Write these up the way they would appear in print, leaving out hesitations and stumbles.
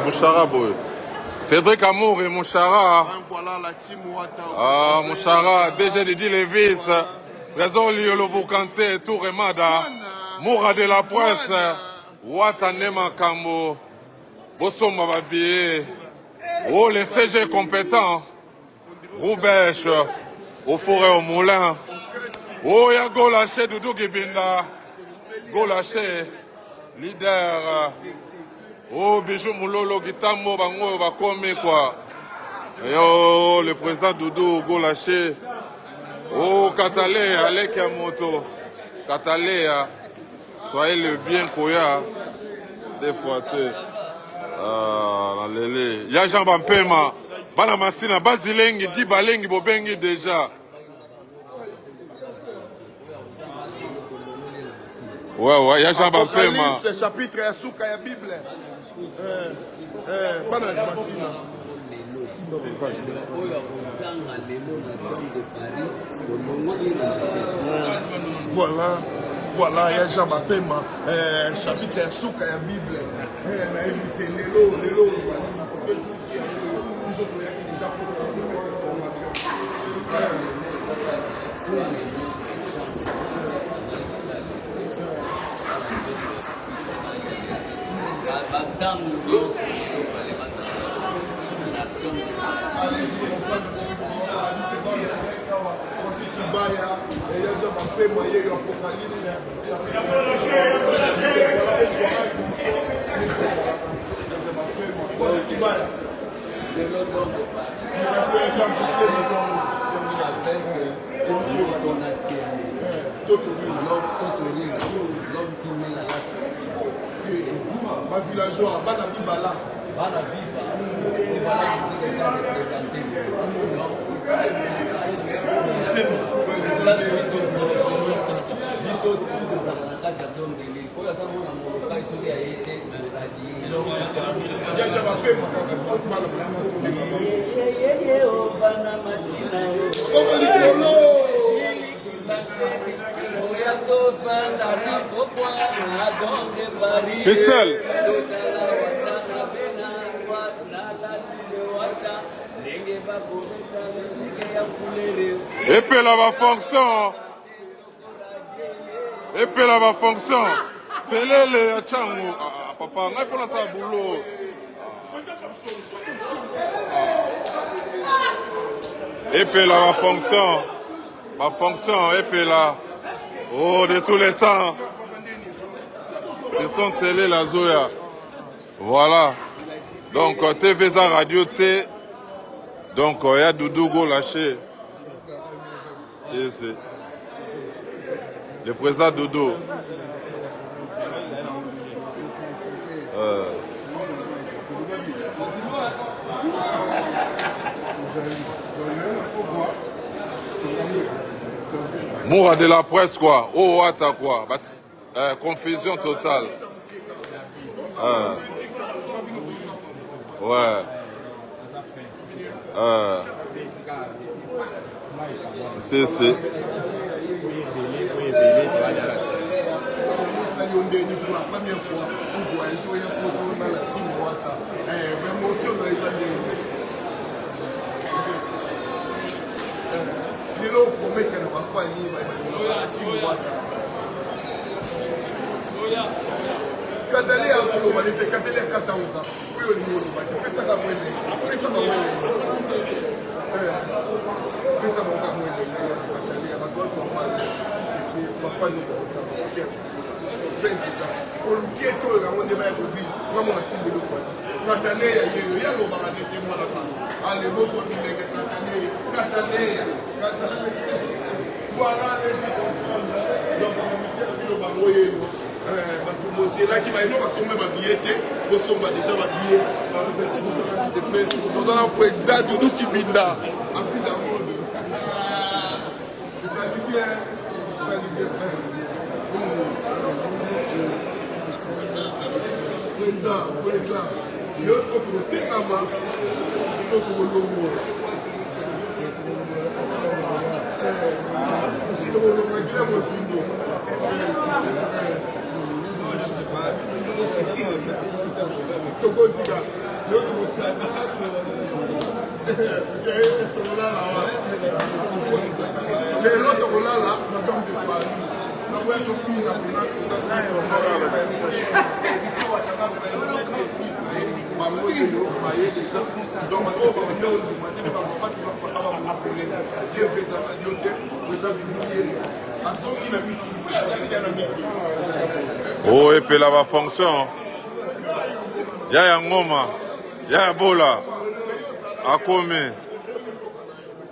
Mouchara boy. Cédric Amour et Mouchara. Voilà la team Wata. Ah, Mouchara, DG Didi Levis, Trésor Liolo Boukante, Tour Remada, Moura de la Presse, Wata Nema Kambo, Bossomba Babie, oh les CG compétents, Roubèche, au forêt au moulin, oh y'a Golaché, Doudou Gibinda, Golaché, leader, oh Bijou Moulolo, Gitambo, Bango, Bakome quoi. Et oh, le président Doudou Golaché. Oh, Katalé, Alek Yamoto. Katalé, soyez le bien Koya. Des fois, tu sais. Ah, la lélé. Y'a Jean Bampema. Bana Massina, Basilengi, Dibalengi, Bobengi déjà. Ouais, y'a Jean Bampema. C'est chapitre à Souka, y'a Bible. Bana Massina. Voilà, il y a Jean Bapema, chapitre à Souka, il y a Bible. Ma villageois, Bana Bibala. Bana Viva. Voilà ce que ça représente. Christelle. Et puis là va fonction. Et puis là va fonction. C'est les chango. Papa, on a fait ça boulot. Et puis là va fonction. Ma fonction, et puis là. Oh, de tous les temps. Ils sont scellés la Zoya. Voilà. Donc, TVza Radio T. Donc, il y a Doudou Golaché. C'est. Le président Doudou. Moura de la Presse, quoi. Oh, Wata, quoi. Confusion totale. Ouais. C'est. Pour la première fois, vous voyez, je vais dans la team Wata. L'émotion dans les années. Les lots promettent qu'elle ne va pas aller dans la team Wata. Katale a globalité, Katale a Katauka. Oui, on est au Loba. Qu'est-ce que ça va mener? Qu'est-ce que ça va mener? Qu'est-ce que ça va mener? Katale a globalité. Papa nous a on qui est tout le monde va être vu. Comment on a fait de fois. Katale a eu le baradé de moi là-bas. Allez, vous sont dit que Katale. Voilà les donc, le Bangoye. C'est là qui va y avoir son billet, déjà ma billet. Nous avons un président Doudou Kibinda. Ça dit bien. Président. Il y a aussi le Ténama. Il y a le Lomo. lelo tokolala na dom de Paris nakoya topina bango yelo baye deja donc oyo babanda ondima te bamabakabamapele yefetaka yo te eza bibiye asongi na mikili po yazalika na mikili o epela bafonction ya ya ngoma ya ya bola akomi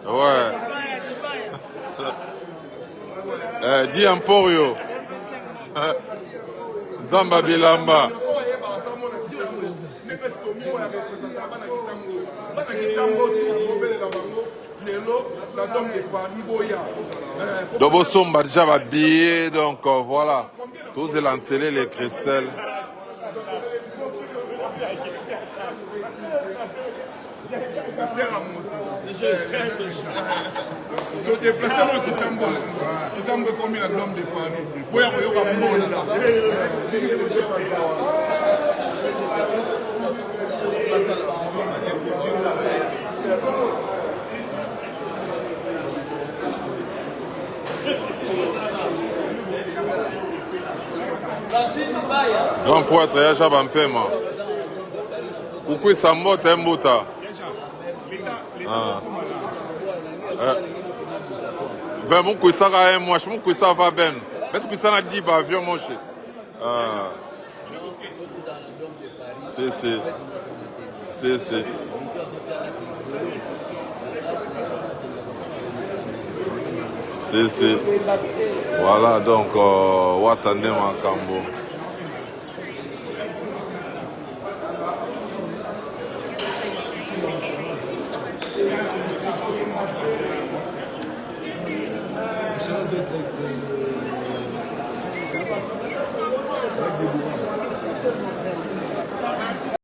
ouais di Emporio Nzamba Bilamba donc bosomba déjà babillets donc voilà tous elancelé les cristals déplacement kitambo ekomi na dome de Paris boya koyoka mbonda grand poitre ya Jaba Mpema kukwisa mbote embuta ve mukwisaka ye mwashi mukwisa va ben betukwisana diba avion moshi si voilà donc watande makambo